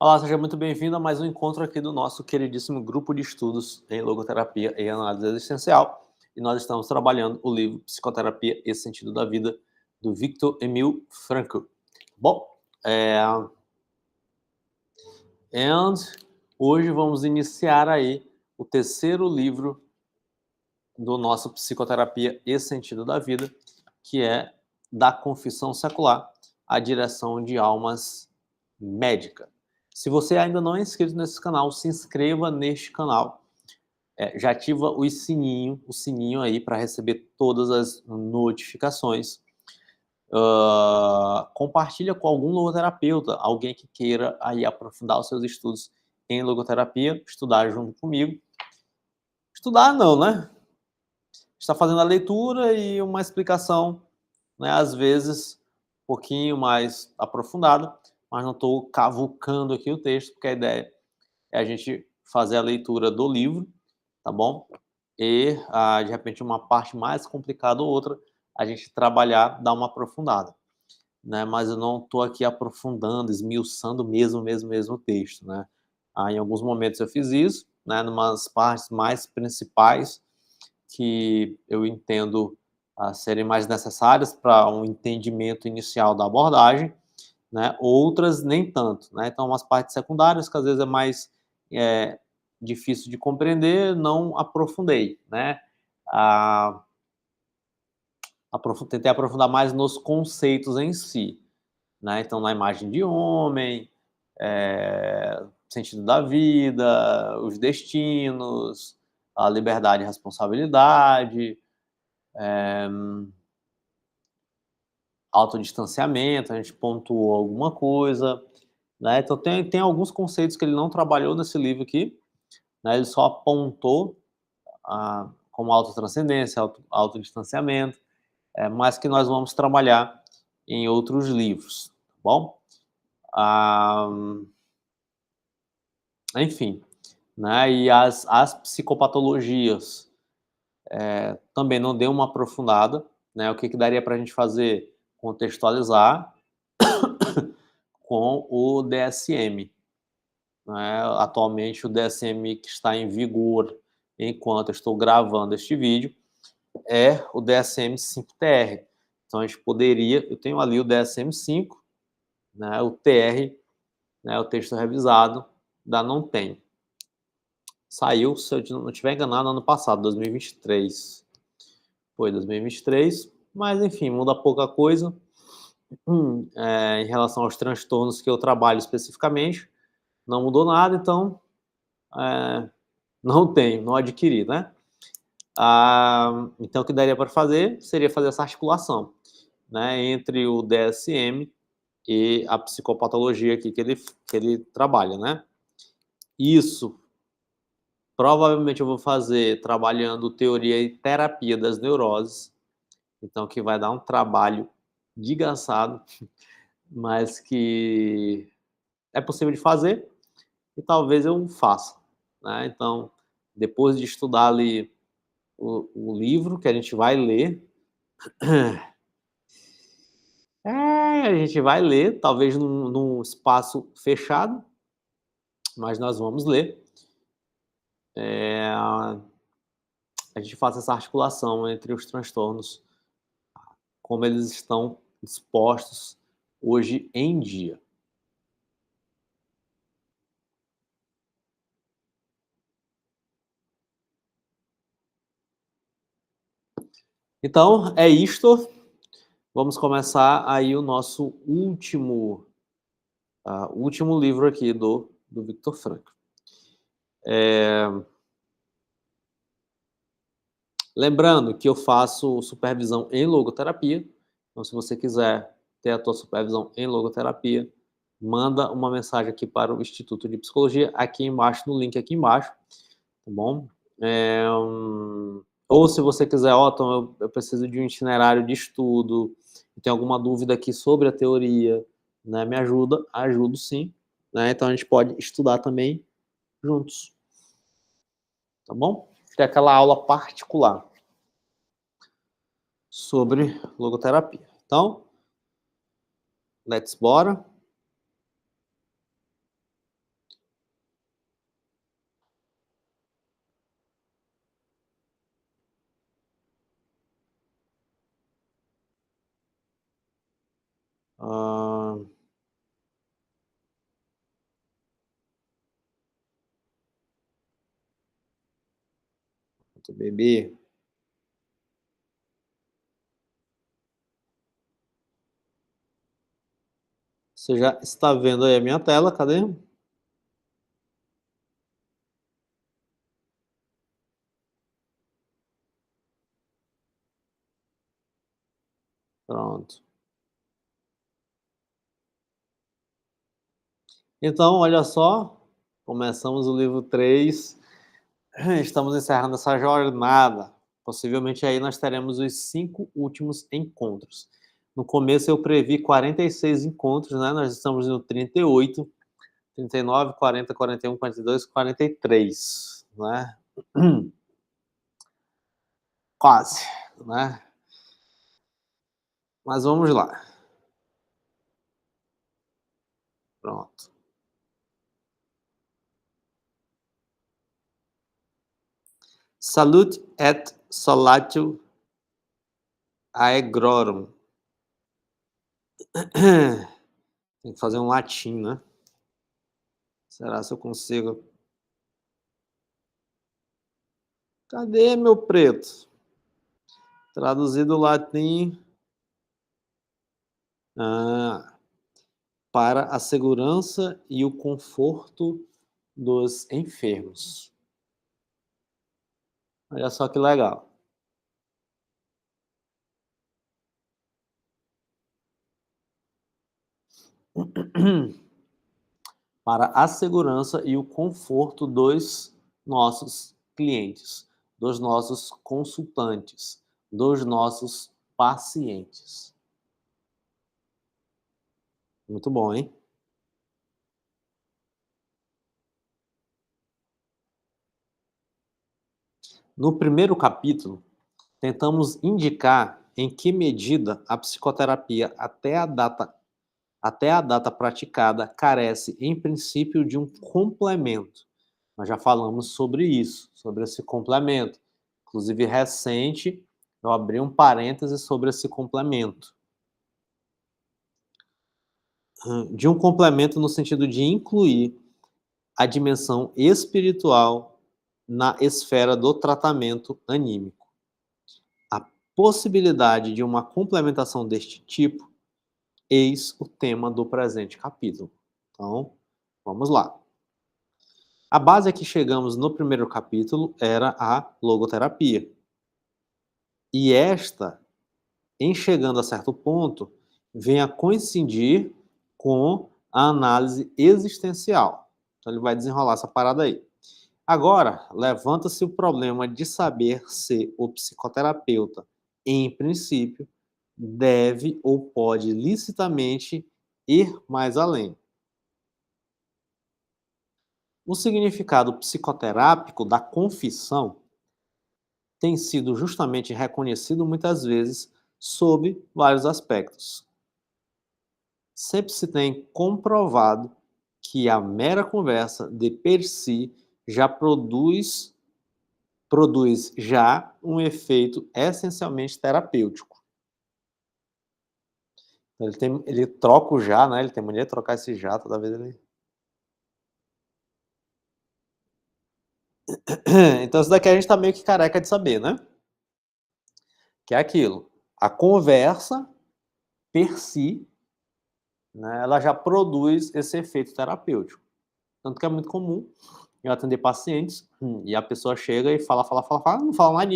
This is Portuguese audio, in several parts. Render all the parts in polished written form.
Olá, seja muito bem-vindo a mais um encontro aqui do nosso queridíssimo grupo de estudos em logoterapia e análise existencial. E nós estamos trabalhando o livro Psicoterapia e Sentido da Vida, do Viktor Emil Frankl. Bom, and hoje vamos iniciar aí o terceiro livro do nosso Psicoterapia e Sentido da Vida, que é Da Confissão Secular, a Direção de Almas Médica. Se você ainda não é inscrito nesse canal, se inscreva neste canal. Já ativa o sininho aí para receber todas as notificações. Compartilha com algum logoterapeuta, alguém que queira aí aprofundar os seus estudos em logoterapia, estudar junto comigo. Estudar não, né? Está fazendo a leitura e uma explicação, né, às vezes um pouquinho mais aprofundada, mas não estou cavucando aqui o texto, porque a ideia é a gente fazer a leitura do livro, tá bom? E, de repente, uma parte mais complicada ou outra, a gente trabalhar, dar uma aprofundada, né? Mas eu não estou aqui aprofundando, esmiuçando mesmo o texto, né? Em alguns momentos eu fiz isso, né, numas partes mais principais que eu entendo serem mais necessárias para um entendimento inicial da abordagem, né? Outras nem tanto, né? Então, umas partes secundárias que às vezes é mais difícil de compreender, não aprofundei, né? Tentei aprofundar mais nos conceitos em si, né? Então, na imagem de homem, sentido da vida, os destinos, a liberdade e responsabilidade, autodistanciamento, a gente pontuou alguma coisa, né? Então tem alguns conceitos que ele não trabalhou nesse livro aqui, né? Ele só apontou como autotranscendência, autodistanciamento, mas que nós vamos trabalhar em outros livros, tá bom? Enfim, né? E as psicopatologias também não deu uma aprofundada, né? O que daria para a gente fazer? Contextualizar com o DSM, né? Atualmente o DSM que está em vigor enquanto eu estou gravando este vídeo é o DSM-5-TR. Então a gente poderia, eu tenho ali o DSM-5, né, o TR, né, o texto revisado, ainda não tem. Saiu, se eu não estiver enganado, ano passado, 2023. Foi 2023, mas enfim, muda pouca coisa. Em relação aos transtornos que eu trabalho especificamente, não mudou nada, então não tenho, não adquiri, né? Então, o que daria para fazer seria fazer essa articulação, né, entre o DSM e a psicopatologia aqui que ele trabalha, né? Isso, provavelmente eu vou fazer trabalhando teoria e terapia das neuroses, então que vai dar um trabalho desgraçado, mas que é possível de fazer e talvez eu faça, né? Então, depois de estudar ali o livro que a gente vai ler, a gente vai ler, talvez num espaço fechado, mas nós vamos ler. A gente faz essa articulação entre os transtornos, como eles estão dispostos hoje em dia. Então, é isto. Vamos começar aí o nosso último livro aqui do Viktor Frankl. Lembrando que eu faço supervisão em logoterapia, então se você quiser ter a tua supervisão em logoterapia, manda uma mensagem aqui para o Instituto de Psicologia, aqui embaixo, no link aqui embaixo, tá bom? Ou se você quiser, Tom, eu preciso de um itinerário de estudo, tem alguma dúvida aqui sobre a teoria, né? Me ajuda, ajudo sim, né? Então a gente pode estudar também juntos, tá bom? Tem aquela aula particular sobre logoterapia. Então, let's bora. Ah, bebê. Você já está vendo aí a minha tela, cadê? Pronto. Então, olha só, começamos o livro 3. Estamos encerrando essa jornada. Possivelmente aí nós teremos os 5 últimos encontros. No começo eu previ 46 encontros, né? Nós estamos no 38, 39, 40, 41, 42, 43, né? Quase, né? Mas vamos lá. Pronto. Salute et solatio aegrorum. Tem que fazer um latim, né? Será se eu consigo? Cadê meu preto? Traduzido do latim. Ah, para a segurança e o conforto dos enfermos. Olha só que legal. Para a segurança e o conforto dos nossos clientes, dos nossos consultantes, dos nossos pacientes. Muito bom, hein? No primeiro capítulo, tentamos indicar em que medida a psicoterapia até a data praticada carece, em princípio, de um complemento. Nós já falamos sobre isso, sobre esse complemento. Inclusive, recente, eu abri um parêntese sobre esse complemento. De um complemento no sentido de incluir a dimensão espiritual na esfera do tratamento anímico. A possibilidade de uma complementação deste tipo, eis o tema do presente capítulo. Então, vamos lá. A base a que chegamos no primeiro capítulo era a logoterapia. E esta, em chegando a certo ponto, vem a coincidir com a análise existencial. Então ele vai desenrolar essa parada aí. Agora, levanta-se o problema de saber se o psicoterapeuta, em princípio, deve ou pode licitamente ir mais além. O significado psicoterápico da confissão tem sido justamente reconhecido muitas vezes sob vários aspectos. Sempre se tem comprovado que a mera conversa de per si já produz já um efeito essencialmente terapêutico. Ele troca o já, né? Ele tem mania de trocar esse já toda vez ele. Então isso daqui a gente tá meio que careca de saber, né? Que é aquilo. A conversa per si, né, ela já produz esse efeito terapêutico. Tanto que é muito comum eu atender pacientes e a pessoa chega e fala, não fala nada.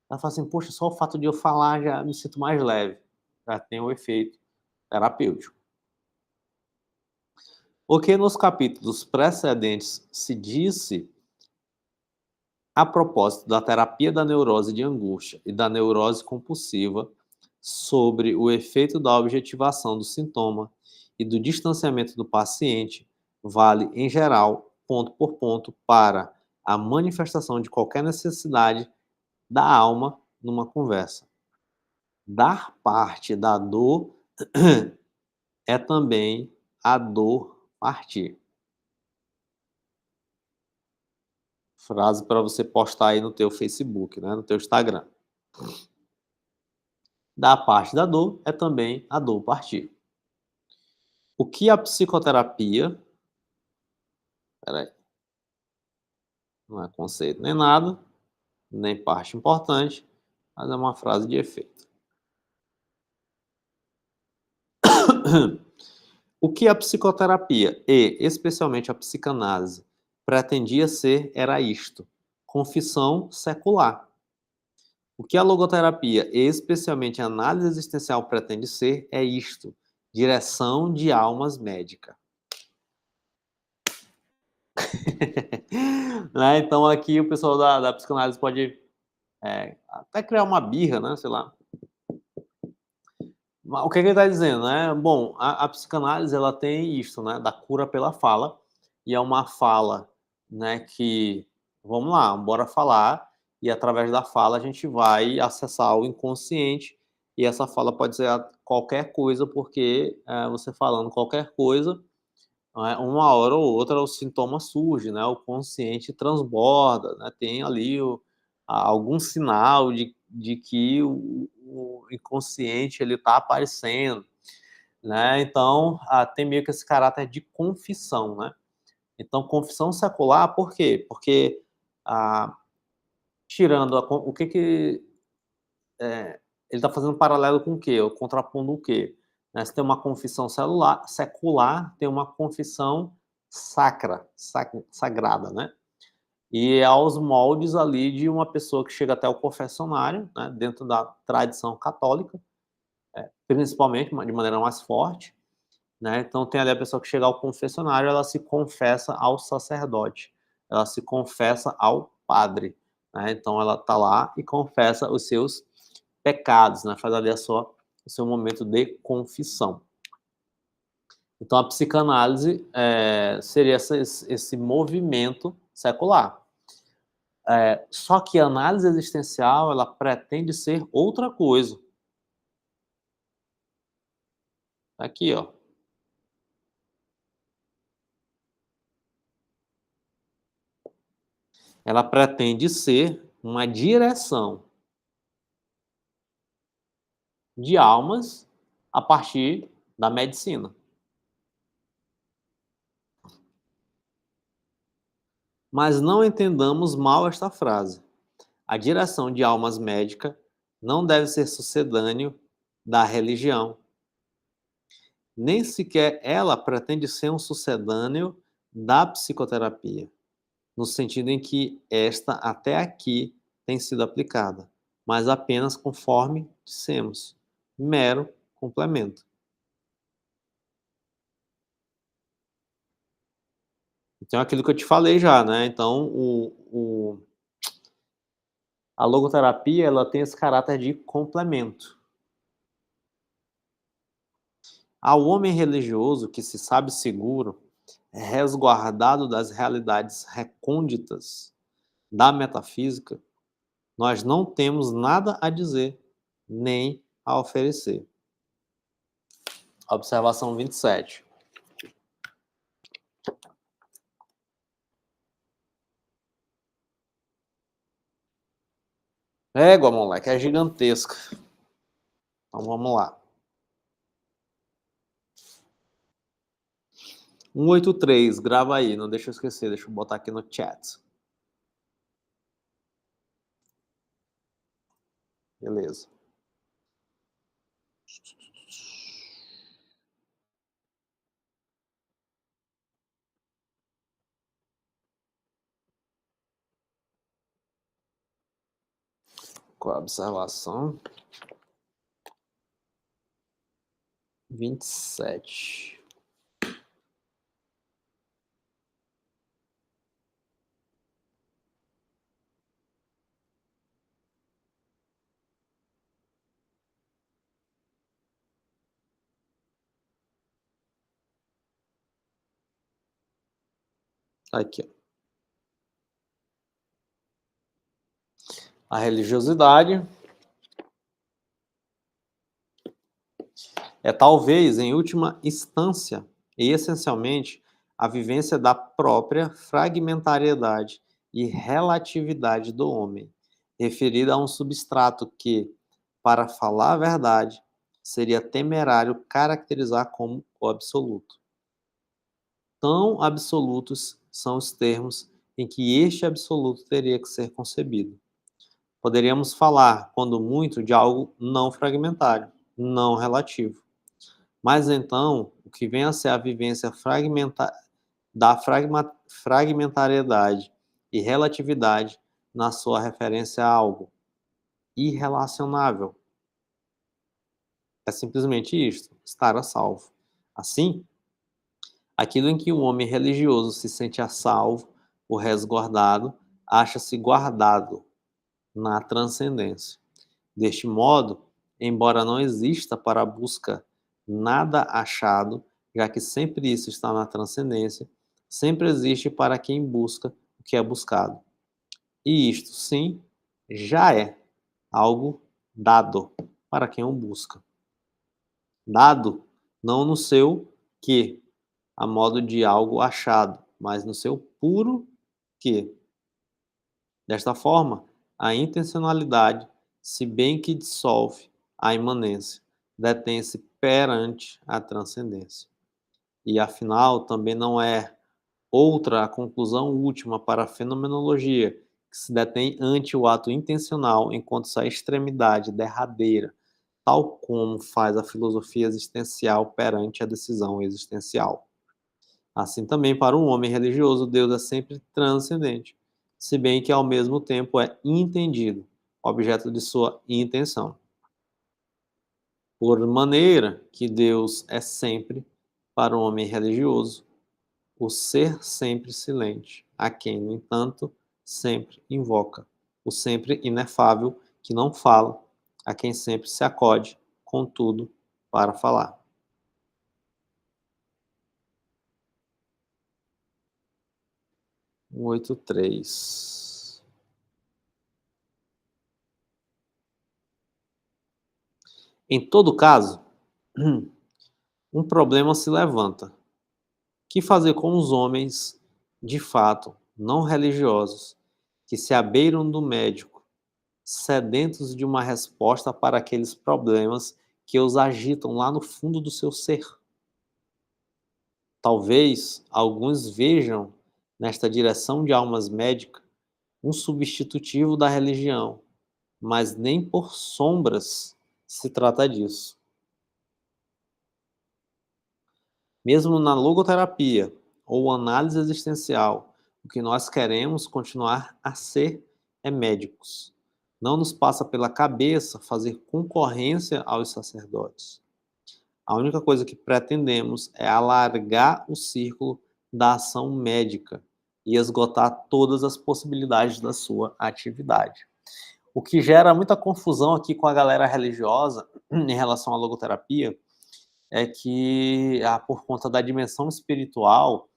Ela fala assim, poxa, só o fato de eu falar já me sinto mais leve. Já tem o efeito terapêutico. O que nos capítulos precedentes se disse a propósito da terapia da neurose de angústia e da neurose compulsiva sobre o efeito da objetivação do sintoma e do distanciamento do paciente vale, em geral, ponto por ponto, para a manifestação de qualquer necessidade da alma numa conversa. Dar parte da dor é também a dor partir. Frase para você postar aí no teu Facebook, né, no teu Instagram. Dar parte da dor é também a dor partir. O que a psicoterapia... Espera aí, não é conceito nem nada, nem parte importante, mas é uma frase de efeito. O que a psicoterapia e, especialmente, a psicanálise pretendia ser era isto: confissão secular. O que a logoterapia e, especialmente, a análise existencial pretende ser é isto: direção de almas médica. Né? Então, aqui o pessoal da psicanálise pode até criar uma birra, né? Sei lá. Mas o que ele está dizendo, né? Bom, a psicanálise ela tem isso, né? Da cura pela fala, e é uma fala, né? Que, vamos lá, bora falar, e através da fala a gente vai acessar o inconsciente, e essa fala pode ser qualquer coisa, porque você falando qualquer coisa, né, uma hora ou outra o sintoma surge, né? O consciente transborda, né? Tem ali algum sinal de que o inconsciente ele está aparecendo, né? Então, tem meio que esse caráter de confissão, né? Então, confissão secular, por quê? Porque, ah, tirando o que que ele está fazendo paralelo com o quê? Ou contrapondo o quê? Né? Se tem uma confissão secular, tem uma confissão sagrada, né? E é aos moldes ali de uma pessoa que chega até o confessionário, né? Dentro da tradição católica, principalmente, de maneira mais forte, né? Então tem ali a pessoa que chega ao confessionário, ela se confessa ao sacerdote, ela se confessa ao padre, né? Então ela está lá e confessa os seus pecados, né? Faz ali o seu momento de confissão. Então a psicanálise seria esse movimento secular. Só que a análise existencial ela pretende ser outra coisa. Aqui, ó. Ela pretende ser uma direção de almas a partir da medicina. Mas não entendamos mal esta frase. A direção de almas médica não deve ser sucedâneo da religião. Nem sequer ela pretende ser um sucedâneo da psicoterapia, no sentido em que esta até aqui tem sido aplicada, mas apenas conforme dissemos, mero complemento. Então, é aquilo que eu te falei já, né? Então, a logoterapia ela tem esse caráter de complemento. Ao homem religioso que se sabe seguro, resguardado das realidades recônditas da metafísica, nós não temos nada a dizer, nem a oferecer. Observação 27. Égua, moleque, é gigantesca. Então vamos lá. 183, grava aí, não deixa eu esquecer, deixa eu botar aqui no chat. Beleza. Qual a observação? 27. Aqui, ó. A religiosidade é talvez, em última instância e essencialmente, a vivência da própria fragmentariedade e relatividade do homem, referida a um substrato que, para falar a verdade, seria temerário caracterizar como o absoluto. Tão absolutos são os termos em que este absoluto teria que ser concebido. Poderíamos falar, quando muito, de algo não fragmentário, não relativo. Mas então, o que vem a ser a vivência fragmentariedade e relatividade na sua referência a algo irrelacionável. É simplesmente isto, estar a salvo. Assim, aquilo em que o homem religioso se sente a salvo, o resguardado, acha-se guardado na transcendência. Deste modo, embora não exista para a busca nada achado, já que sempre isso está na transcendência, sempre existe para quem busca o que é buscado. E isto, sim, já é algo dado para quem o busca. Dado não no seu que, a modo de algo achado, mas no seu puro que. Desta forma, a intencionalidade, se bem que dissolve a imanência, detém-se perante a transcendência. E afinal, também não é outra a conclusão última para a fenomenologia, que se detém ante o ato intencional enquanto sua extremidade derradeira, tal como faz a filosofia existencial perante a decisão existencial. Assim também para um homem religioso, Deus é sempre transcendente, se bem que ao mesmo tempo é entendido, objeto de sua intenção. Por maneira que Deus é sempre, para o homem religioso, o ser sempre silente, a quem, no entanto, sempre invoca, o sempre inefável, que não fala, a quem sempre se acode, contudo, para falar. 183. Em todo caso, um problema se levanta. Que fazer com os homens, de fato, não religiosos, que se abeiram do médico, sedentos de uma resposta para aqueles problemas que os agitam lá no fundo do seu ser? Talvez alguns vejam nesta direção de almas médicas um substitutivo da religião, mas nem por sombras se trata disso. Mesmo na logoterapia ou análise existencial, o que nós queremos continuar a ser é médicos. Não nos passa pela cabeça fazer concorrência aos sacerdotes. A única coisa que pretendemos é alargar o círculo da ação médica e esgotar todas as possibilidades da sua atividade. O que gera muita confusão aqui com a galera religiosa em relação à logoterapia é que, por conta da dimensão espiritual,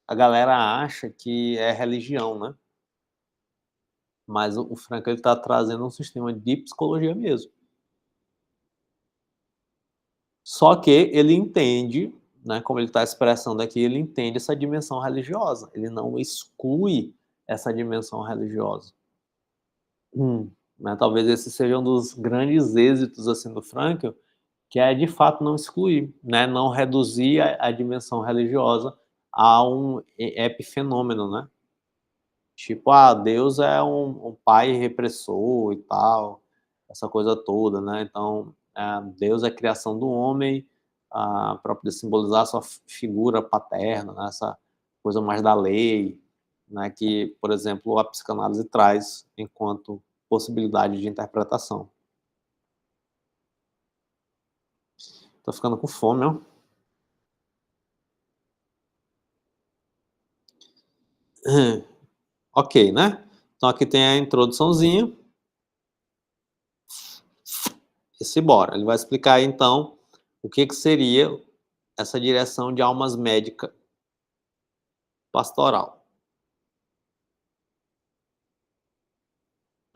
a galera acha que é religião, né? Mas o Frank ele está trazendo um sistema de psicologia mesmo. Só que ele entende, né, como ele está expressando aqui, ele entende essa dimensão religiosa. Ele não exclui essa dimensão religiosa. Né? Talvez esse seja um dos grandes êxitos assim do Frankl, que é de fato não excluir, né? Não reduzir a dimensão religiosa a um epifenômeno, né? Tipo, Deus é um pai repressor e tal, essa coisa toda, né? Então, Deus é a criação do homem para poder simbolizar a sua figura paterna, né? Essa coisa mais da lei, né? Que, por exemplo, a psicanálise traz enquanto possibilidade de interpretação. Tô ficando com fome, ó. Ok, né? Então aqui tem a introduçãozinha. E se bora. Ele vai explicar aí, então, o que seria essa direção de almas médica pastoral.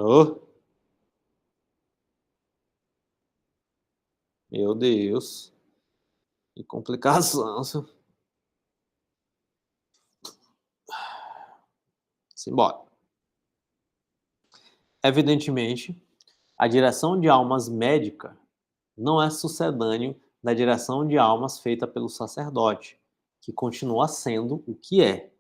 Oh, meu Deus. Que complicação. Simbora. Evidentemente, a direção de almas médica não é sucedâneo da direção de almas feita pelo sacerdote, que continua sendo o que é.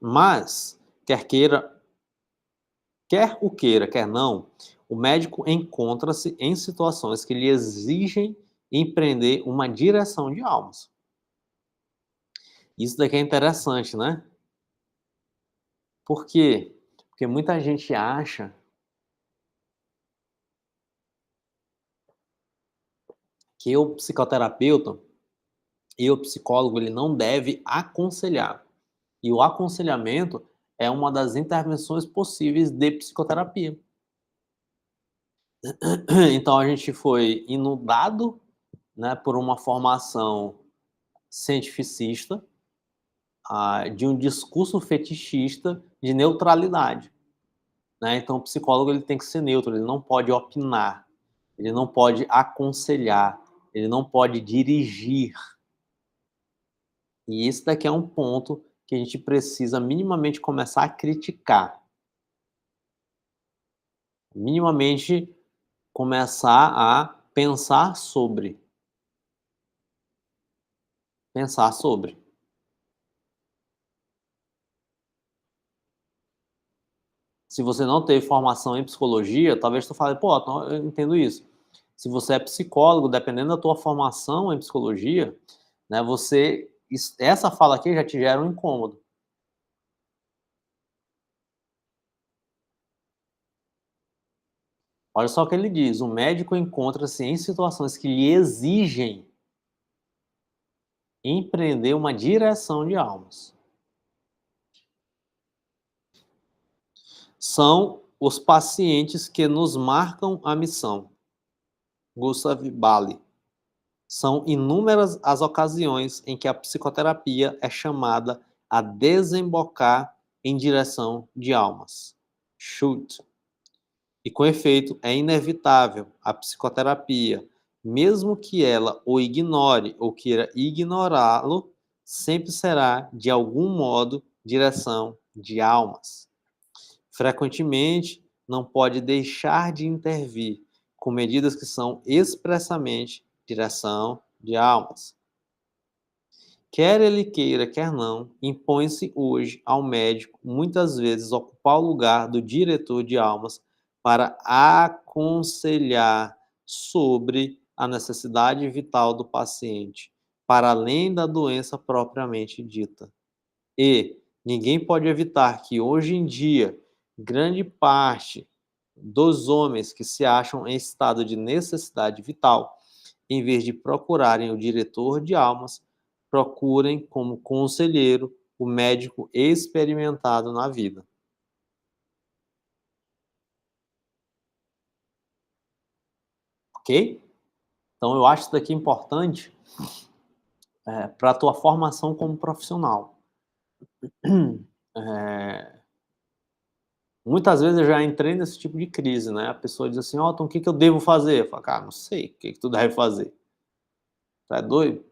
Mas, quer o queira, quer não, o médico encontra-se em situações que lhe exigem empreender uma direção de almas. Isso daqui é interessante, né? Por quê? Porque muita gente acha que o psicoterapeuta e o psicólogo ele não deve aconselhar. E o aconselhamento é uma das intervenções possíveis de psicoterapia. Então a gente foi inundado, né, por uma formação cientificista, de um discurso fetichista de neutralidade, né? Então o psicólogo ele tem que ser neutro, ele não pode opinar, ele não pode aconselhar, ele não pode dirigir. E esse daqui é um ponto que a gente precisa minimamente começar a criticar, minimamente começar a pensar sobre. Se você não teve formação em psicologia, talvez tu fale: "Pô, então eu entendo isso". Se você é psicólogo, dependendo da tua formação em psicologia, né, essa fala aqui já te gera um incômodo. Olha só o que ele diz: "O médico encontra-se em situações que lhe exigem empreender uma direção de almas. São os pacientes que nos marcam a missão". Gustav Bali. São inúmeras as ocasiões em que a psicoterapia é chamada a desembocar em direção de almas. Schultz. E com efeito, é inevitável a psicoterapia, mesmo que ela o ignore ou queira ignorá-lo, sempre será, de algum modo, direção de almas. Frequentemente, não pode deixar de intervir com medidas que são expressamente direção de almas. Quer ele queira, quer não, impõe-se hoje ao médico muitas vezes ocupar o lugar do diretor de almas para aconselhar sobre a necessidade vital do paciente, para além da doença propriamente dita. E ninguém pode evitar que hoje em dia grande parte dos homens que se acham em estado de necessidade vital, em vez de procurarem o diretor de almas, procurem como conselheiro o médico experimentado na vida. Ok? Então eu acho isso daqui importante para a tua formação como profissional. É, muitas vezes eu já entrei nesse tipo de crise, né? A pessoa diz assim: "Ó, então o que que eu devo fazer?" Eu falo: "Cara, não sei, o que que tu deve fazer? Tu é doido?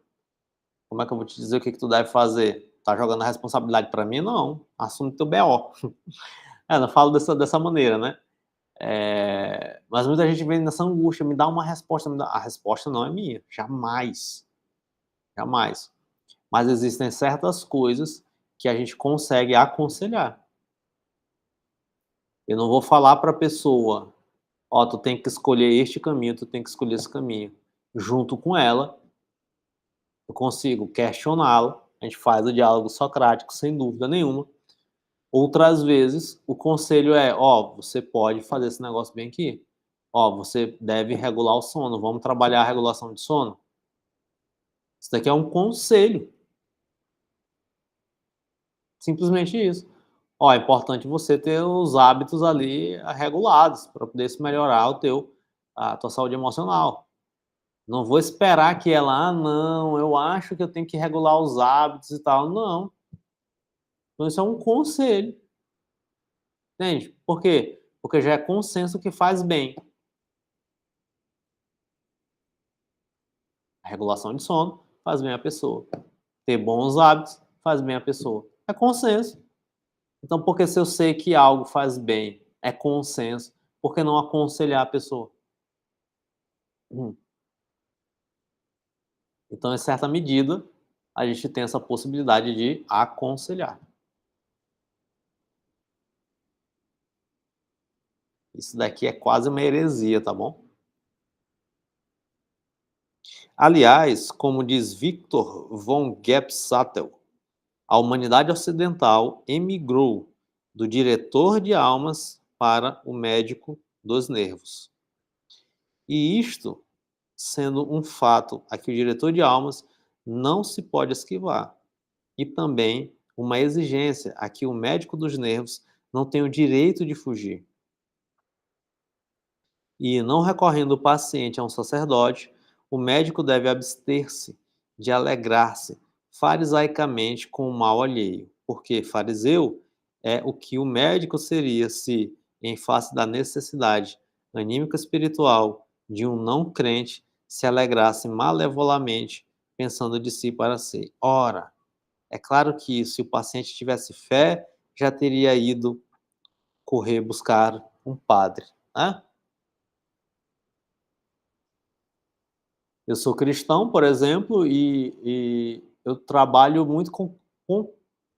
Como é que eu vou te dizer o que que tu deve fazer? Tá jogando a responsabilidade para mim? Não, assume teu BO". É, eu falo dessa maneira, né? Mas muita gente vem nessa angústia: "Me dá uma resposta, me dá", a resposta não é minha, jamais, jamais. Mas existem certas coisas que a gente consegue aconselhar. Eu não vou falar para a pessoa: "Ó, tu tem que escolher este caminho, tu tem que escolher esse caminho". Junto com ela, eu consigo questioná-la, a gente faz o diálogo socrático sem dúvida nenhuma. Outras vezes, o conselho é: "Ó, você pode fazer esse negócio bem aqui. Ó, você deve regular o sono, vamos trabalhar a regulação de sono". Isso daqui é um conselho, simplesmente isso. Ó, é importante você ter os hábitos ali, regulados para poder se melhorar a tua saúde emocional. Não vou esperar que ela: "Ah, não, eu acho que eu tenho que regular os hábitos e tal". Não. Então isso é um conselho, entende? Por quê? Porque já é consenso que faz bem. regulação de sono faz bem à pessoa. Ter bons hábitos faz bem à pessoa. É consenso. Então, porque se eu sei que algo faz bem, é consenso, por que não aconselhar a pessoa? Hum. Então, em certa medida, a gente tem essa possibilidade de aconselhar. Isso daqui é quase uma heresia, tá bom? Aliás, como diz Victor von Gersattel, a humanidade ocidental emigrou do diretor de almas para o médico dos nervos. E isto, sendo um fato a que o diretor de almas não se pode esquivar, e também uma exigência a que o médico dos nervos não tem o direito de fugir. E, não recorrendo o paciente a um sacerdote, o médico deve abster-se de alegrar-se farisaicamente com o mal alheio, porque fariseu é o que o médico seria se, em face da necessidade anímica espiritual de um não crente, se alegrasse malevolamente, pensando de si para si. Ora, é claro que se o paciente tivesse fé, já teria ido correr buscar um padre, né? Eu sou cristão, por exemplo, e eu trabalho muito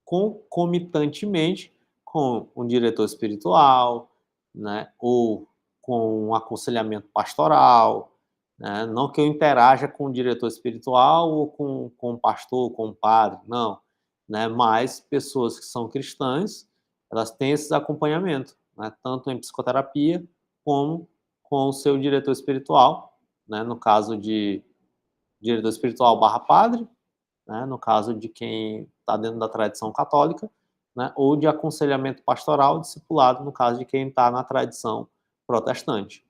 concomitantemente com um diretor espiritual, né, ou com um aconselhamento pastoral, né, não que eu interaja com o diretor espiritual ou com o pastor, com o padre, não, né, mas pessoas que são cristãs, elas têm esses acompanhamentos, né, tanto em psicoterapia como com o seu diretor espiritual, né, no caso de diretor espiritual barra padre, né, no caso de quem está dentro da tradição católica, né, ou de aconselhamento pastoral discipulado, no caso de quem está na tradição protestante.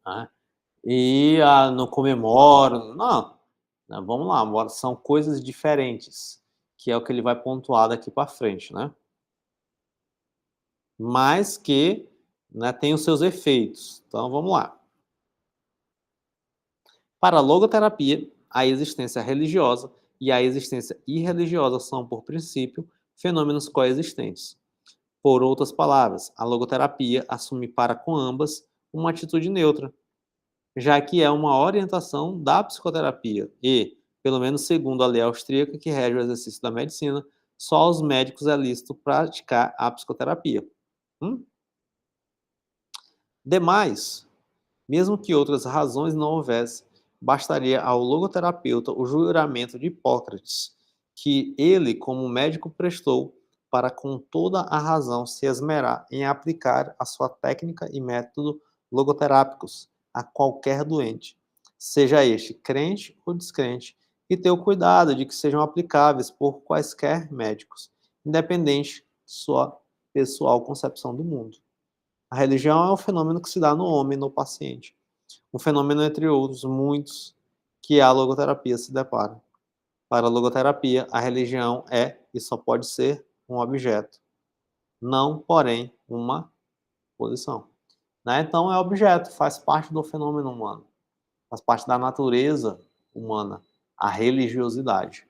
Né? E não comemoro, não, né, vamos lá, agora são coisas diferentes, que é o que ele vai pontuar daqui para frente, né? Mas que, né, tem os seus efeitos. Então vamos lá. Para a logoterapia, a existência religiosa e a existência irreligiosa são, por princípio, fenômenos coexistentes. Por outras palavras, a logoterapia assume para com ambas uma atitude neutra, já que é uma orientação da psicoterapia e, pelo menos segundo a lei austríaca que rege o exercício da medicina, só aos médicos é lícito praticar a psicoterapia. Demais, mesmo que outras razões não houvesse, bastaria ao logoterapeuta o juramento de Hipócrates, que ele, como médico, prestou para com toda a razão se esmerar em aplicar a sua técnica e método logoterápicos a qualquer doente, seja este crente ou descrente, e ter o cuidado de que sejam aplicáveis por quaisquer médicos, independente de sua pessoal concepção do mundo. A religião é um fenômeno que se dá no homem, no paciente. Um fenômeno, entre outros, muitos, que a logoterapia se depara. Para a logoterapia, a religião é e só pode ser um objeto, não, porém, uma posição. Né? Então, é objeto, faz parte do fenômeno humano, faz parte da natureza humana, a religiosidade.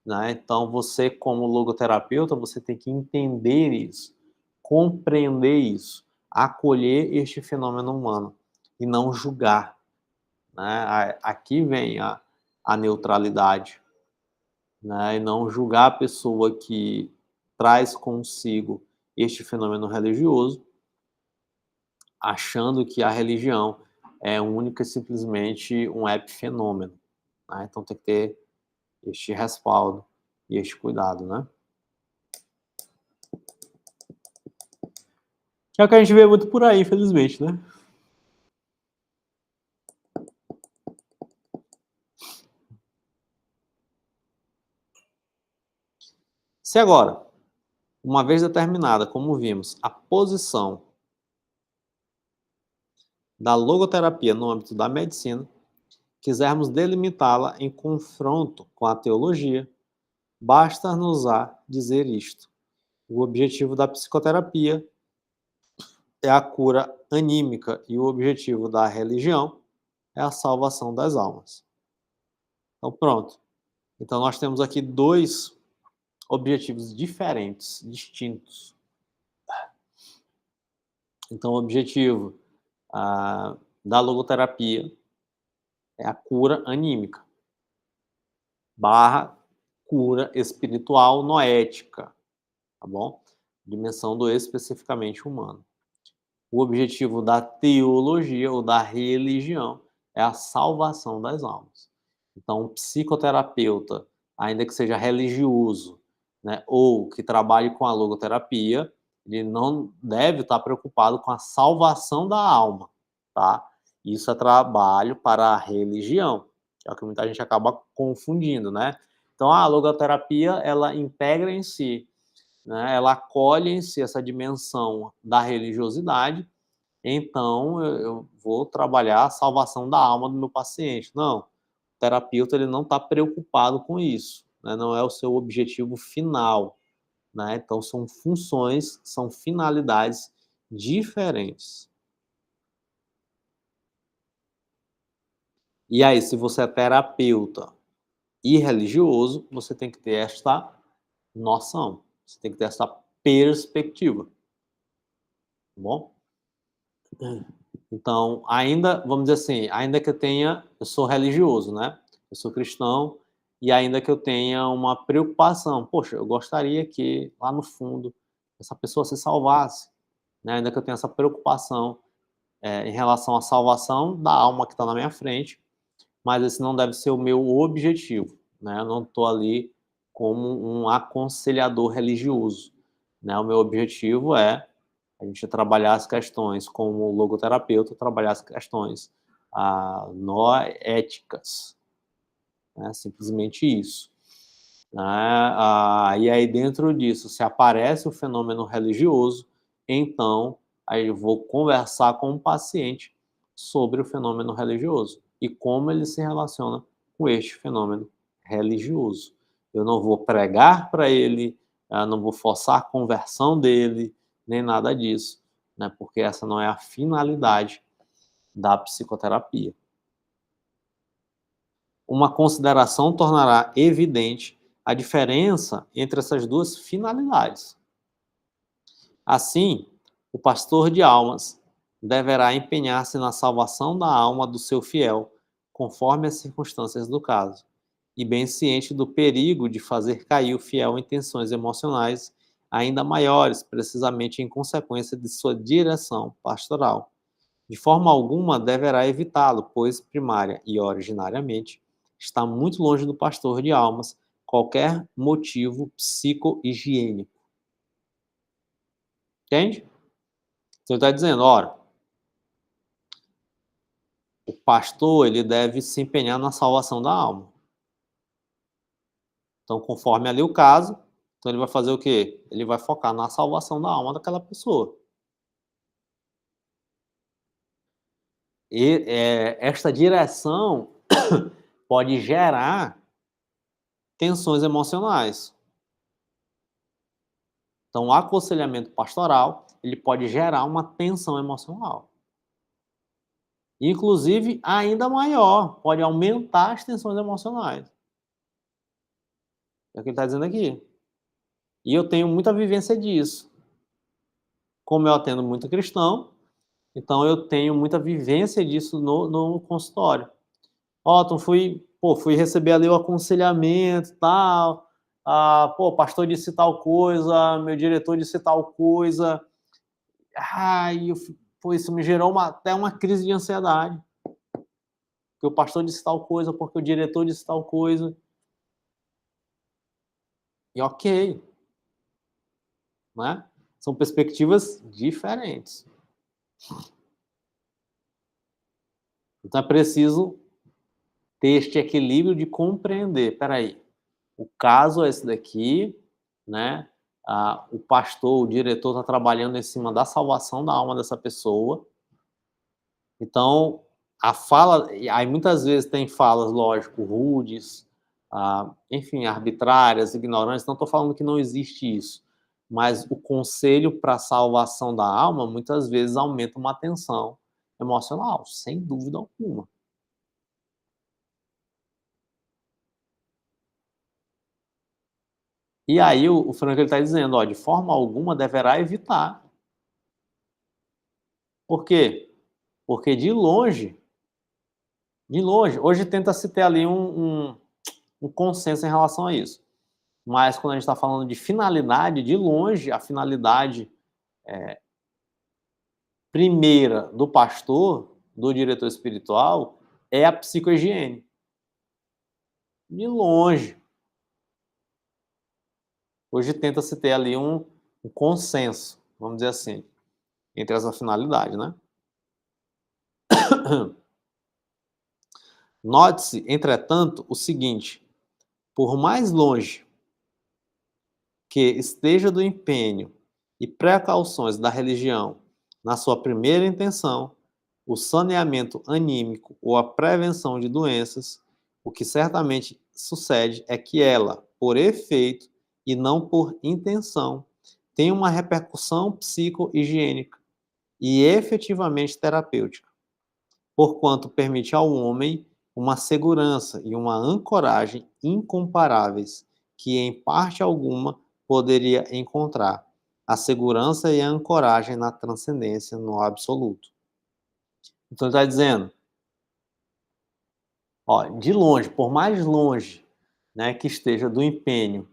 Né? Então, você, como logoterapeuta, você tem que entender isso, compreender isso, acolher este fenômeno humano e não julgar. Né? Aqui vem a neutralidade, né? E não julgar a pessoa que traz consigo este fenômeno religioso, achando que a religião é única e simplesmente um epifenômeno. Né? Então tem que ter este respaldo e este cuidado, né? Que é o que a gente vê muito por aí, infelizmente, né? Se agora, uma vez determinada, como vimos, a posição da logoterapia no âmbito da medicina, quisermos delimitá-la em confronto com a teologia, basta-nos dizer isto. O objetivo da psicoterapia é a cura anímica e o objetivo da religião é a salvação das almas. Então, pronto. Então, nós temos aqui dois objetivos diferentes, distintos. Então, o objetivo da logoterapia é a cura anímica, / cura espiritual noética, tá bom? Dimensão do especificamente humano. O objetivo da teologia ou da religião é a salvação das almas. Então, um psicoterapeuta, ainda que seja religioso, né, ou que trabalhe com a logoterapia, ele não deve estar preocupado com a salvação da alma, tá? Isso é trabalho para a religião, que é o que muita gente acaba confundindo, né? Então, a logoterapia, ela integra em si, né, ela acolhe em si essa dimensão da religiosidade. Então, eu vou trabalhar a salvação da alma do meu paciente. Não, o terapeuta ele não está preocupado com isso, né? Não é o seu objetivo final, né? Então, são funções, são finalidades diferentes. E aí, se você é terapeuta e religioso, você tem que ter esta noção, você tem que ter essa perspectiva, tá bom? Então, ainda, vamos dizer assim, ainda que eu sou religioso, né? Eu sou cristão, e ainda que eu tenha uma preocupação, poxa, eu gostaria que lá no fundo essa pessoa se salvasse, né? Ainda que eu tenha essa preocupação em relação à salvação da alma que está na minha frente, mas esse não deve ser o meu objetivo, né? Eu não estou ali como um aconselhador religioso, né? O meu objetivo é a gente trabalhar as questões como logoterapeuta, trabalhar as questões noéticas, né? Simplesmente isso. Né? E aí dentro disso, se aparece o fenômeno religioso, então aí eu vou conversar com o paciente sobre o fenômeno religioso e como ele se relaciona com este fenômeno religioso. Eu não vou pregar para ele, não vou forçar a conversão dele, nem nada disso, né? Porque essa não é a finalidade da psicoterapia. Uma consideração tornará evidente a diferença entre essas duas finalidades. Assim, o pastor de almas deverá empenhar-se na salvação da alma do seu fiel, conforme as circunstâncias do caso, e bem ciente do perigo de fazer cair o fiel em tensões emocionais ainda maiores, precisamente em consequência de sua direção pastoral. De forma alguma deverá evitá-lo, pois, primária e originariamente, está muito longe do pastor de almas qualquer motivo psico-higiênico. Entende? Então ele está dizendo, ora, o pastor ele deve se empenhar na salvação da alma. Então, conforme ali o caso, então ele vai fazer o quê? Ele vai focar na salvação da alma daquela pessoa. E esta direção pode gerar tensões emocionais. Então, o aconselhamento pastoral, ele pode gerar uma tensão emocional. Inclusive, ainda maior, pode aumentar as tensões emocionais. É o que ele está dizendo aqui. E eu tenho muita vivência disso. Como eu atendo muito cristão, então eu tenho muita vivência disso no consultório. Então fui receber ali o aconselhamento e tal. O pastor disse tal coisa, meu diretor disse tal coisa. Isso me gerou até uma crise de ansiedade. Porque o pastor disse tal coisa, porque o diretor disse tal coisa. E ok, né? São perspectivas diferentes. Então é preciso ter este equilíbrio de compreender. Peraí, o caso é esse daqui, né? O pastor, o diretor está trabalhando em cima da salvação da alma dessa pessoa. Então, a fala, aí muitas vezes tem falas, lógico, rudes, enfim, arbitrárias, ignorantes. Não estou falando que não existe isso, mas o conselho para a salvação da alma muitas vezes aumenta uma tensão emocional, sem dúvida alguma. E aí o Franco está dizendo, ó, de forma alguma deverá evitar. Por quê? Porque de longe, hoje tenta-se ter ali um consenso em relação a isso. Mas quando a gente está falando de finalidade, de longe, a finalidade primeira do pastor, do diretor espiritual, é a psicohigiene. De longe. Hoje tenta-se ter ali um consenso, vamos dizer assim, entre essa finalidade, né? Note-se, entretanto, o seguinte: por mais longe que esteja do empenho e precauções da religião na sua primeira intenção, o saneamento anímico ou a prevenção de doenças, o que certamente sucede é que ela, por efeito e não por intenção, tem uma repercussão psico-higiênica e efetivamente terapêutica, porquanto permite ao homem uma segurança e uma ancoragem incomparáveis, que em parte alguma poderia encontrar a segurança e a ancoragem na transcendência, no absoluto. Então ele está dizendo, ó, de longe, por mais longe, né, que esteja do empenho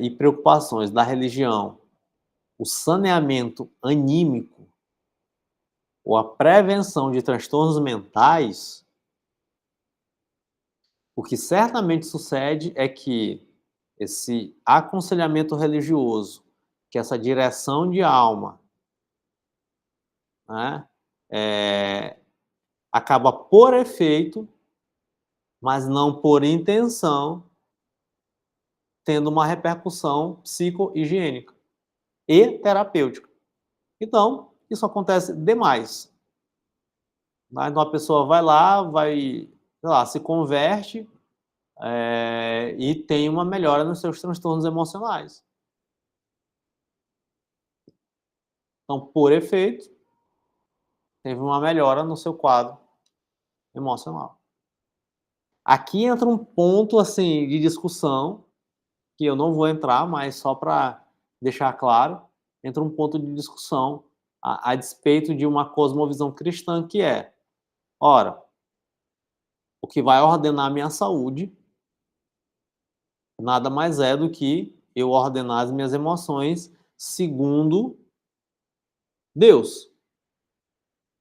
e preocupações da religião, o saneamento anímico ou a prevenção de transtornos mentais, o que certamente sucede é que esse aconselhamento religioso, que essa direção de alma, né, acaba por efeito, mas não por intenção, tendo uma repercussão psico-higiênica e terapêutica. Então, isso acontece demais. Mas uma pessoa vai lá, sei lá, se converte e tem uma melhora nos seus transtornos emocionais. Então, por efeito, teve uma melhora no seu quadro emocional. Aqui entra um ponto assim de discussão que eu não vou entrar, mas só para deixar claro, entra um ponto de discussão a despeito de uma cosmovisão cristã que é, ora, o que vai ordenar a minha saúde nada mais é do que eu ordenar as minhas emoções segundo Deus,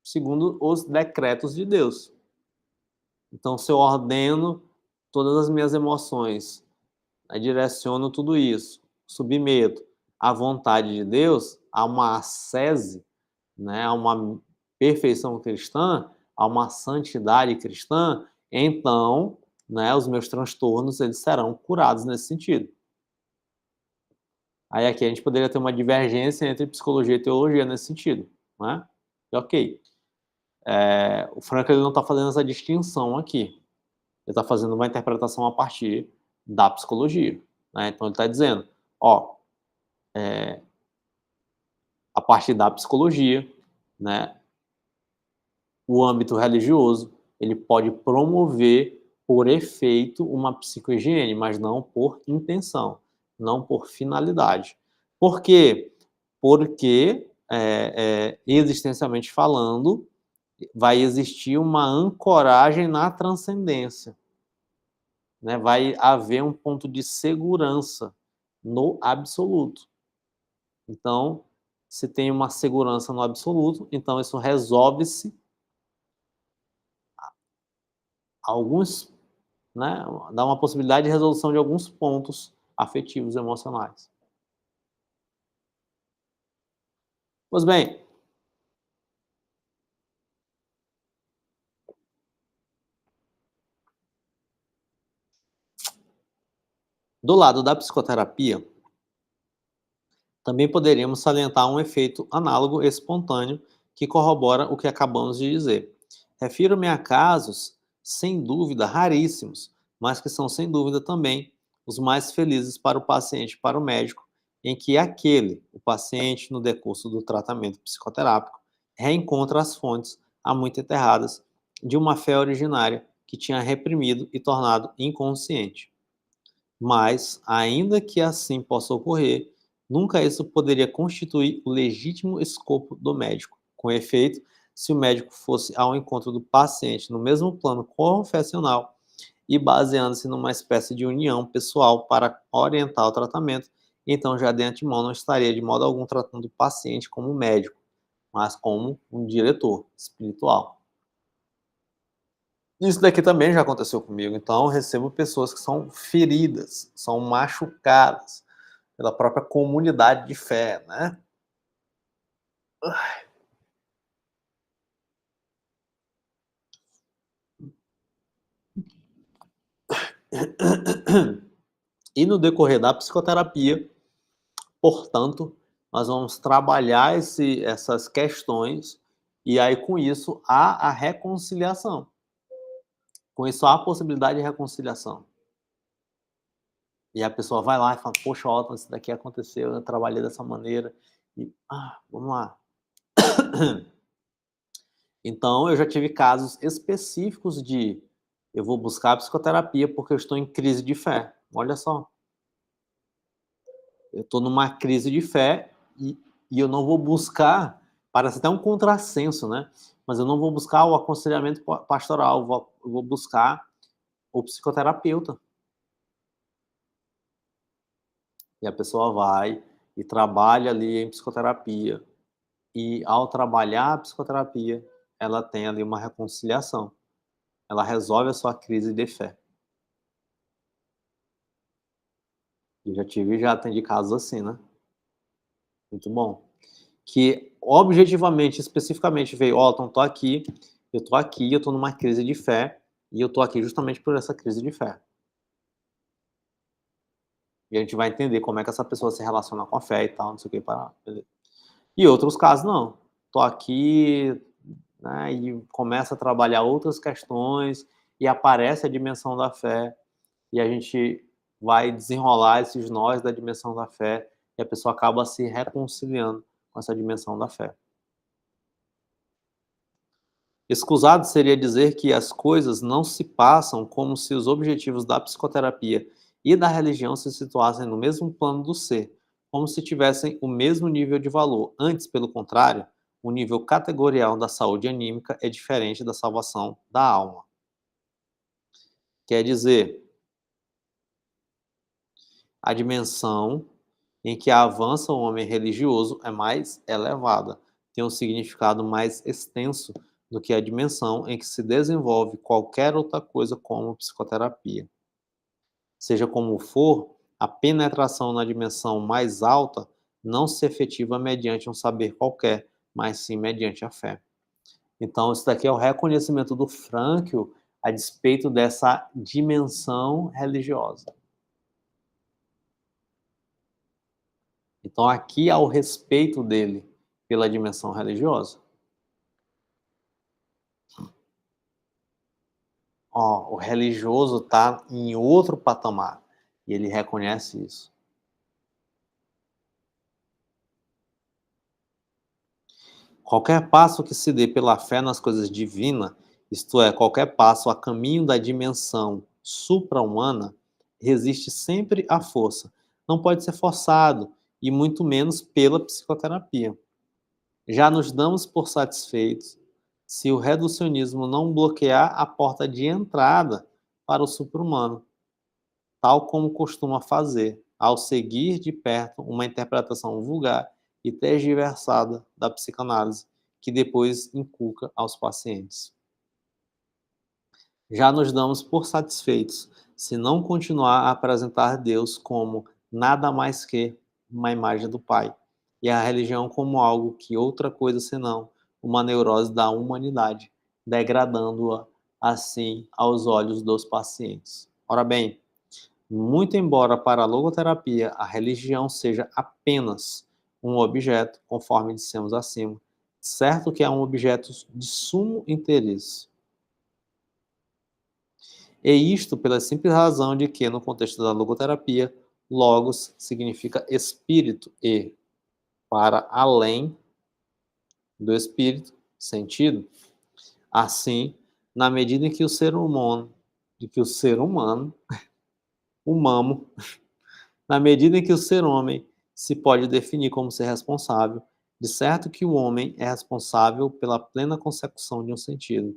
segundo os decretos de Deus. Então, se eu ordeno todas as minhas emoções, direciono tudo isso, submeto à vontade de Deus, a uma ascese, né, a uma perfeição cristã, a uma santidade cristã, então, né, os meus transtornos eles serão curados nesse sentido. Aí aqui a gente poderia ter uma divergência entre psicologia e teologia nesse sentido, né? E ok. O Frank ele não está fazendo essa distinção aqui. Ele está fazendo uma interpretação a partir da psicologia, né? Então ele está dizendo, ó, a partir da psicologia, né, o âmbito religioso, ele pode promover por efeito uma psicohigiene, mas não por intenção, não por finalidade. Por quê? Porque, existencialmente falando, vai existir uma ancoragem na transcendência, né? Vai haver um ponto de segurança no absoluto. Então, se tem uma segurança no absoluto, então isso resolve-se alguns, né, dá uma possibilidade de resolução de alguns pontos afetivos emocionais. Pois bem, do lado da psicoterapia, também poderíamos salientar um efeito análogo espontâneo que corrobora o que acabamos de dizer. Refiro-me a casos, sem dúvida, raríssimos, mas que são, sem dúvida, também os mais felizes para o paciente e para o médico, em que o paciente, no decurso do tratamento psicoterápico, reencontra as fontes, há muito enterradas, de uma fé originária que tinha reprimido e tornado inconsciente. Mas, ainda que assim possa ocorrer, nunca isso poderia constituir o legítimo escopo do médico. Com efeito, se o médico fosse ao encontro do paciente no mesmo plano confessional e baseando-se numa espécie de união pessoal para orientar o tratamento, então já de antemão não estaria de modo algum tratando o paciente como médico, mas como um diretor espiritual. Isso daqui também já aconteceu comigo, então eu recebo pessoas que são feridas, são machucadas pela própria comunidade de fé, né. E no decorrer da psicoterapia, portanto, nós vamos trabalhar essas questões, e aí com isso há a reconciliação. Com isso há a possibilidade de reconciliação. E a pessoa vai lá e fala: "Poxa, Otton, isso daqui aconteceu, eu trabalhei dessa maneira e, vamos lá". Então eu já tive casos específicos de: "Eu vou buscar a psicoterapia porque eu estou em crise de fé". Olha só, eu estou numa crise de fé e eu não vou buscar, parece até um contrassenso, né, mas eu não vou buscar o aconselhamento pastoral, eu vou buscar o psicoterapeuta. E a pessoa vai e trabalha ali em psicoterapia, e ao trabalhar a psicoterapia, ela tem ali uma reconciliação, ela resolve a sua crise de fé. Eu já atendi casos assim, né, muito bom. Que objetivamente, especificamente veio: "Ó, então tô aqui, eu tô numa crise de fé, e eu tô aqui justamente por essa crise de fé". E a gente vai entender como é que essa pessoa se relaciona com a fé e tal, não sei o que, para beleza. E outros casos não, tô aqui, né, e começa a trabalhar outras questões, e aparece a dimensão da fé, e a gente vai desenrolar esses nós da dimensão da fé, e a pessoa acaba se reconciliando com essa dimensão da fé. Escusado seria dizer que as coisas não se passam como se os objetivos da psicoterapia e da religião se situassem no mesmo plano do ser, como se tivessem o mesmo nível de valor. Antes, pelo contrário, o nível categorial da saúde anímica é diferente da salvação da alma. Quer dizer, a dimensão em que avança o homem religioso é mais elevada, tem um significado mais extenso do que a dimensão em que se desenvolve qualquer outra coisa como psicoterapia. Seja como for, a penetração na dimensão mais alta não se efetiva mediante um saber qualquer, mas sim mediante a fé. Então, isso daqui é o reconhecimento do Frankl a despeito dessa dimensão religiosa. Então, aqui há o respeito dele pela dimensão religiosa. Ó, o religioso está em outro patamar e ele reconhece isso. Qualquer passo que se dê pela fé nas coisas divinas, isto é, qualquer passo a caminho da dimensão supra-humana, resiste sempre à força. Não pode ser forçado, e muito menos pela psicoterapia. Já nos damos por satisfeitos se o reducionismo não bloquear a porta de entrada para o supra-humano, tal como costuma fazer, ao seguir de perto uma interpretação vulgar e tergiversada da psicanálise, que depois inculca aos pacientes. Já nos damos por satisfeitos se não continuar a apresentar Deus como nada mais que uma imagem do Pai, e a religião como algo que outra coisa senão uma neurose da humanidade, degradando-a assim aos olhos dos pacientes. Ora bem, muito embora para a logoterapia a religião seja apenas um objeto, conforme dissemos acima, certo que é um objeto de sumo interesse. E isto pela simples razão de que, no contexto da logoterapia, logos significa espírito e, para além do espírito, sentido. Assim, na medida em que o ser humano, o mamo, na medida em que o ser homem se pode definir como ser responsável, de certo que o homem é responsável pela plena consecução de um sentido.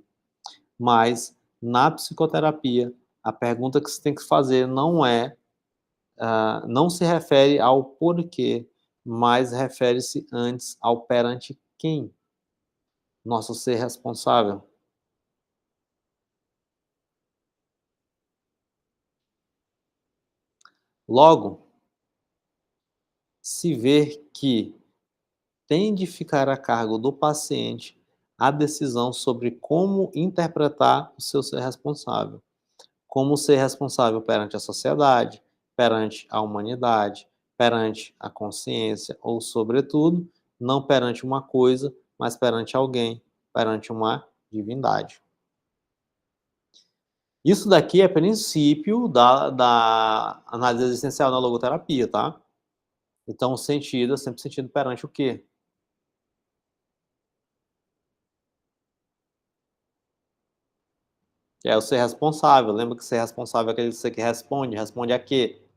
Mas, na psicoterapia, a pergunta que se tem que fazer não se refere ao porquê, mas refere-se antes ao perante quem nosso ser responsável. Logo, se ver que tem de ficar a cargo do paciente a decisão sobre como interpretar o seu ser responsável, como ser responsável perante a sociedade, perante a humanidade, perante a consciência, ou, sobretudo, não perante uma coisa, mas perante alguém, perante uma divindade. Isso daqui é princípio da análise existencial na logoterapia, tá? Então, o sentido é sempre sentido perante o quê? Que é o ser responsável. Lembra que ser responsável é aquele ser que responde. Responde a quê?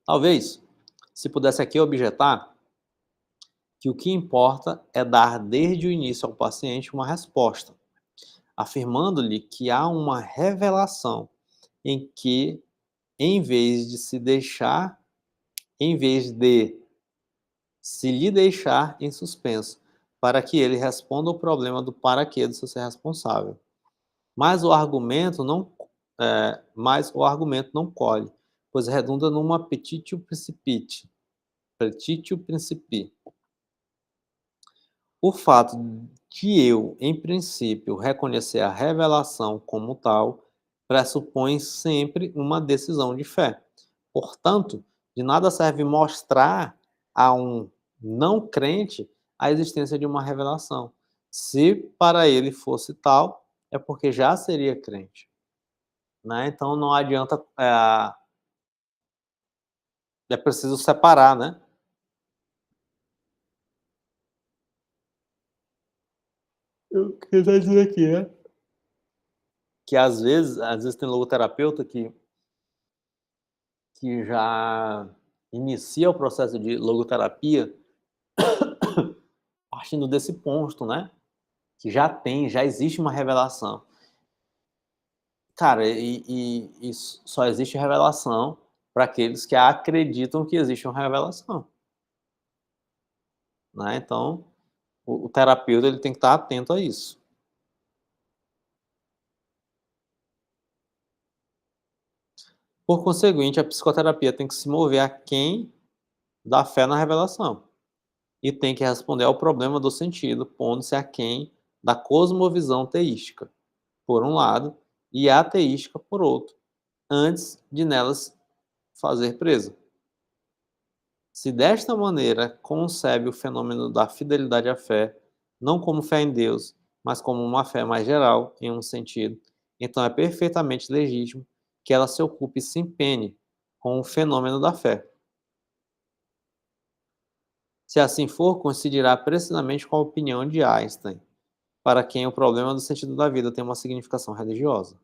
Talvez, se pudesse aqui objetar, que o que importa é dar desde o início ao paciente uma resposta, afirmando-lhe que há uma revelação em que, em vez de se deixar, em vez de se lhe deixar em suspenso, para que ele responda o problema do para quê do seu ser responsável. Mas o argumento não colhe, pois redunda numa petitio principit. Petitio principi. O fato de eu, em princípio, reconhecer a revelação como tal, pressupõe sempre uma decisão de fé. Portanto, de nada serve mostrar a um não crente a existência de uma revelação. Se para ele fosse tal, é porque já seria crente. Né? Então não adianta, é preciso separar, né? O que está dizendo aqui, né? Que às vezes tem logoterapeuta que já inicia o processo de logoterapia partindo desse ponto, né? Que já existe uma revelação. Cara, e só existe revelação para aqueles que acreditam que existe uma revelação, né? Então, o terapeuta ele tem que estar atento a isso. Por conseguinte, a psicoterapia tem que se mover a quem dá fé na revelação e tem que responder ao problema do sentido, pondo-se a quem da cosmovisão teística, por um lado, e ateística, por outro, antes de nelas fazer presa. Se desta maneira concebe o fenômeno da fidelidade à fé, não como fé em Deus, mas como uma fé mais geral, em um sentido, então é perfeitamente legítimo que ela se ocupe e se empenhe com o fenômeno da fé. Se assim for, coincidirá precisamente com a opinião de Einstein, para quem o problema do sentido da vida tem uma significação religiosa.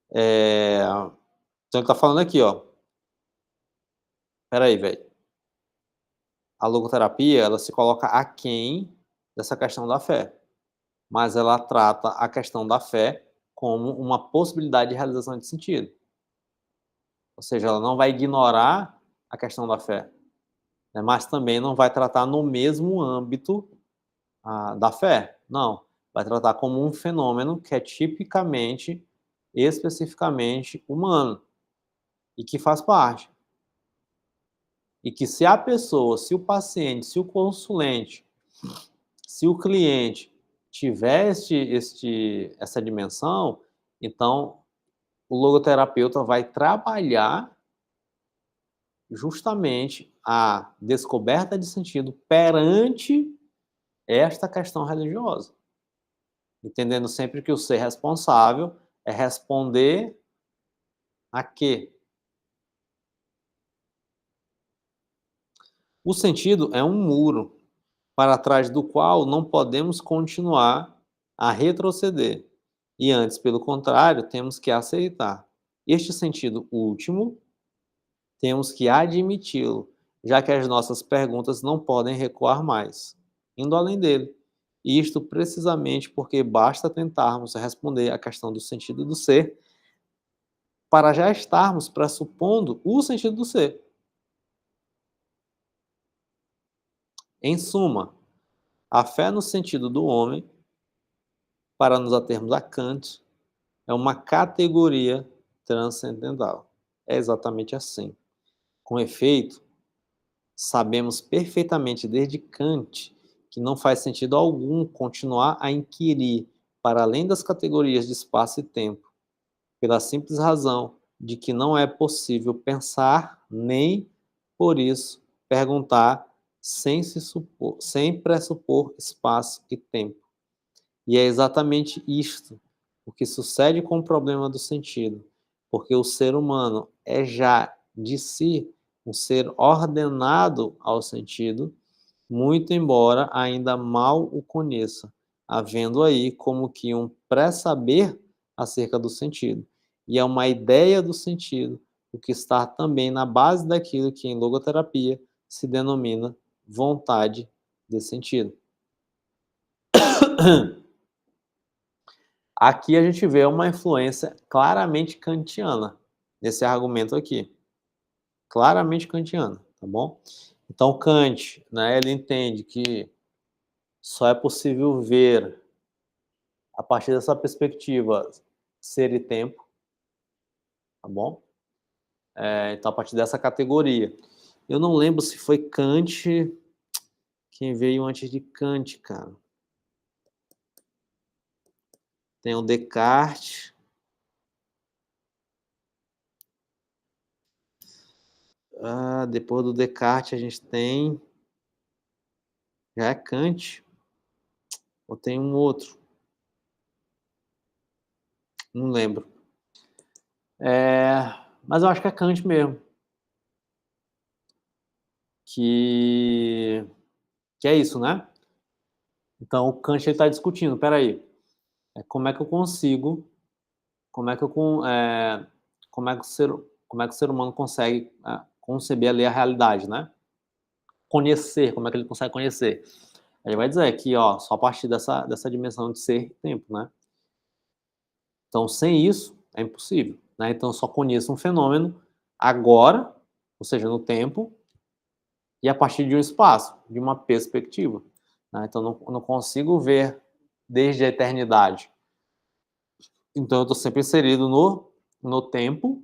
Então ele está falando aqui, ó. Peraí, velho. A logoterapia, ela se coloca aquém dessa questão da fé, mas ela trata a questão da fé como uma possibilidade de realização de sentido. Ou seja, ela não vai ignorar a questão da fé, né, mas também não vai tratar no mesmo âmbito da fé. Não, vai tratar como um fenômeno que é tipicamente, especificamente humano e que faz parte. E que se a pessoa, se o paciente, se o consulente, se o cliente tiver essa dimensão, então o logoterapeuta vai trabalhar justamente a descoberta de sentido perante esta questão religiosa, entendendo sempre que o ser responsável é responder a quê? O sentido é um muro para trás do qual não podemos continuar a retroceder, e antes, pelo contrário, temos que aceitar. Este sentido último, temos que admiti-lo, já que as nossas perguntas não podem recuar mais, indo além dele. E isto precisamente porque basta tentarmos responder à questão do sentido do ser para já estarmos pressupondo o sentido do ser. Em suma, a fé no sentido do homem, para nos atermos a Kant, é uma categoria transcendental. É exatamente assim. Com efeito, sabemos perfeitamente desde Kant que não faz sentido algum continuar a inquirir para além das categorias de espaço e tempo, pela simples razão de que não é possível pensar nem, por isso, perguntar sem pressupor espaço e tempo. E é exatamente isto o que sucede com o problema do sentido, porque o ser humano é já de si um ser ordenado ao sentido, muito embora ainda mal o conheça, havendo aí como que um pré-saber acerca do sentido. E é uma ideia do sentido, o que está também na base daquilo que em logoterapia se denomina vontade de sentido. Aqui a gente vê uma influência claramente kantiana nesse argumento aqui. Claramente kantiana, tá bom? Então Kant, né, ele entende que só é possível ver a partir dessa perspectiva ser e tempo, tá bom? Então a partir dessa categoria. Eu não lembro se foi Kant quem veio antes de Kant, cara. Tem o Descartes. Depois do Descartes a gente tem já é Kant. Ou tem um outro? Não lembro. Mas eu acho que é Kant mesmo. Que é isso, né? Então o Kant está discutindo, peraí, como é que eu consigo, como é que eu, como é que o ser humano consegue conceber ali a realidade, né? Conhecer, como é que ele consegue conhecer? Ele vai dizer que, ó, só a partir dessa dimensão de ser e tempo, né? Então, sem isso, é impossível, né? Então, eu só conheço um fenômeno agora, ou seja, no tempo, e a partir de um espaço, de uma perspectiva, né? Então, não consigo ver desde a eternidade. Então, eu estou sempre inserido no tempo,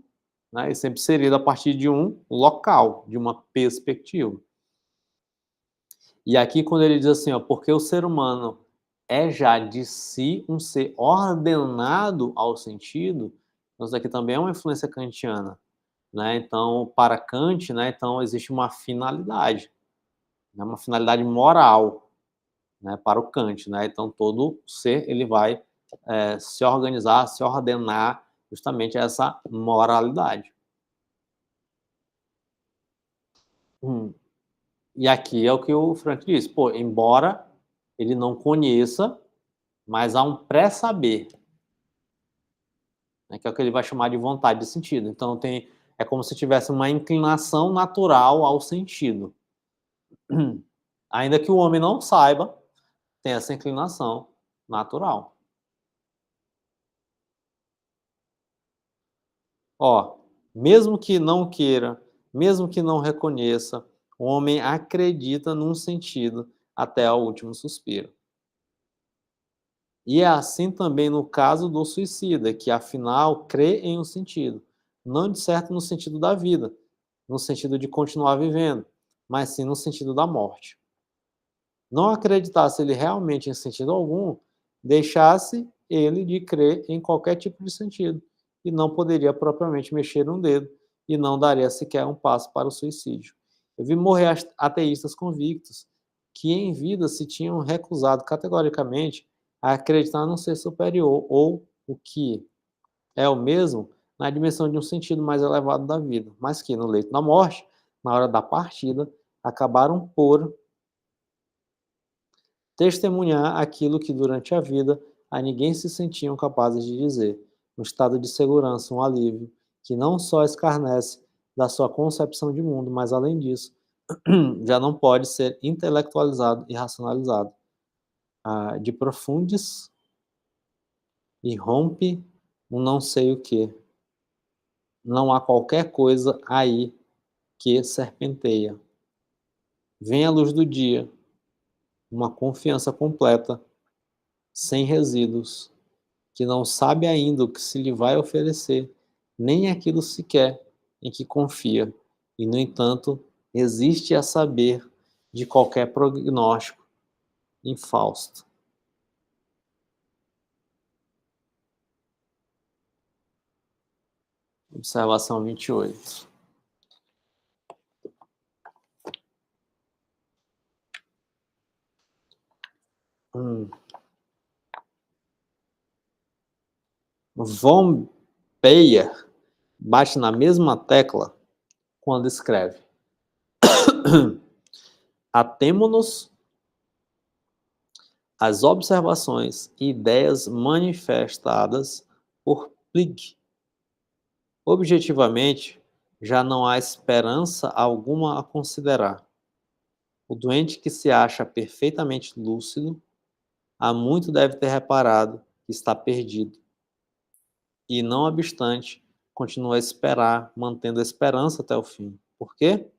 né? E sempre inserido a partir de um local, de uma perspectiva. E aqui, quando ele diz assim, ó, porque o ser humano é já de si um ser ordenado ao sentido, então isso aqui também é uma influência kantiana, né? Então, para Kant, né, então existe uma finalidade, né, uma finalidade moral, né, para o Kant, né? Então, todo ser ele vai se organizar, se ordenar justamente a essa moralidade. E aqui é o que o Frank diz, pô, embora ele não conheça, mas há um pré-saber, né, que é o que ele vai chamar de vontade de sentido. Então é como se tivesse uma inclinação natural ao sentido. Ainda que o homem não saiba, tem essa inclinação natural. Ó, mesmo que não queira, mesmo que não reconheça, o homem acredita num sentido até o último suspiro. E é assim também no caso do suicida, que afinal crê em um sentido, não de certo no sentido da vida, no sentido de continuar vivendo, mas sim no sentido da morte. Não acreditasse ele realmente em sentido algum, deixasse ele de crer em qualquer tipo de sentido, e não poderia propriamente mexer um dedo, e não daria sequer um passo para o suicídio. Eu vi morrer ateístas convictos, que em vida se tinham recusado categoricamente a acreditar num ser superior, ou o que é o mesmo, na dimensão de um sentido mais elevado da vida, mas que no leito da morte, na hora da partida, acabaram por testemunhar aquilo que durante a vida a ninguém se sentiam capazes de dizer, um estado de segurança, um alívio, que não só escarnece da sua concepção de mundo, mas além disso, já não pode ser intelectualizado e racionalizado. De profundis e rompe um não sei o que. Não há qualquer coisa aí que serpenteia. Vem a luz do dia, uma confiança completa, sem resíduos, que não sabe ainda o que se lhe vai oferecer, nem aquilo sequer em que confia, e, no entanto, existe a saber de qualquer prognóstico infausto. Observação 28. Von Baer bate na mesma tecla quando escreve: atemo-nos às observações e ideias manifestadas por Plig. Objetivamente, já não há esperança alguma a considerar. O doente que se acha perfeitamente lúcido, há muito deve ter reparado que está perdido. E, não obstante, continua a esperar, mantendo a esperança até o fim. Por quê?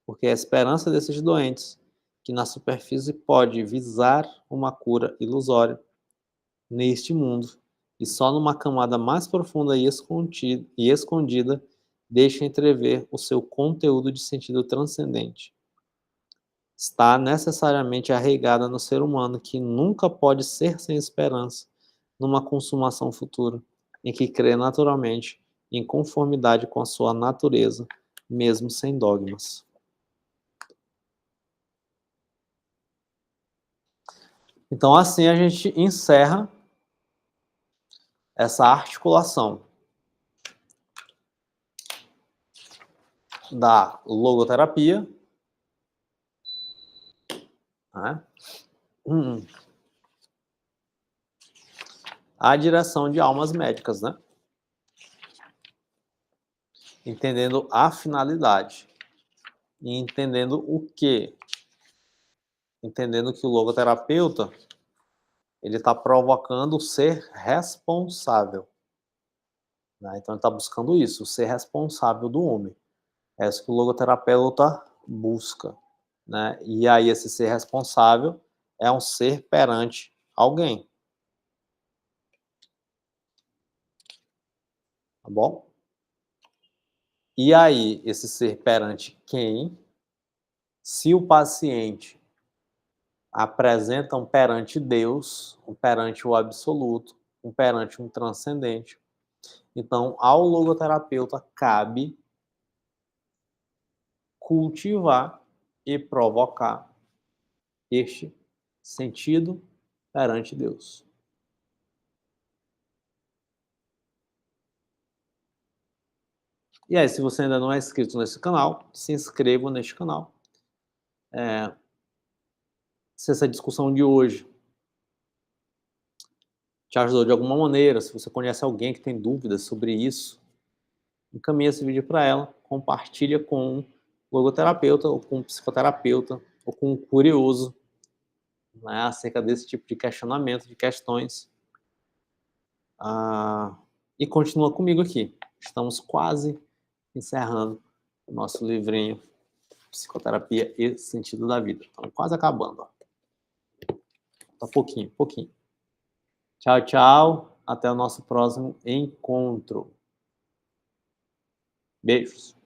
Porque é a esperança desses doentes, que na superfície pode visar uma cura ilusória neste mundo, e só numa camada mais profunda e escondida deixa entrever o seu conteúdo de sentido transcendente. Está necessariamente arraigada no ser humano, que nunca pode ser sem esperança numa consumação futura, em que crê naturalmente em conformidade com a sua natureza, mesmo sem dogmas. Então, assim a gente encerra essa articulação da logoterapia, né, à direção de almas médicas, né? Entendendo a finalidade e entendendo o quê? Entendendo que o logoterapeuta ele está provocando o ser responsável, né? Então ele está buscando isso, o ser responsável do homem. É isso que o logoterapeuta busca, né? E aí esse ser responsável é um ser perante alguém, tá bom? E aí esse ser perante quem? Se o paciente apresenta um perante Deus, um perante o absoluto, um perante um transcendente, então ao logoterapeuta cabe cultivar e provocar este sentido perante Deus. E aí, se você ainda não é inscrito nesse canal, se inscreva neste canal. Se essa discussão de hoje te ajudou de alguma maneira, se você conhece alguém que tem dúvidas sobre isso, encaminhe esse vídeo para ela, compartilha com um logoterapeuta, ou com um psicoterapeuta, ou com um curioso, né, acerca desse tipo de questionamento, de questões. E continua comigo aqui. Estamos quase encerrando o nosso livrinho Psicoterapia e Sentido da Vida. Estamos quase acabando. Tá pouquinho, pouquinho. Tchau, tchau. Até o nosso próximo encontro. Beijos.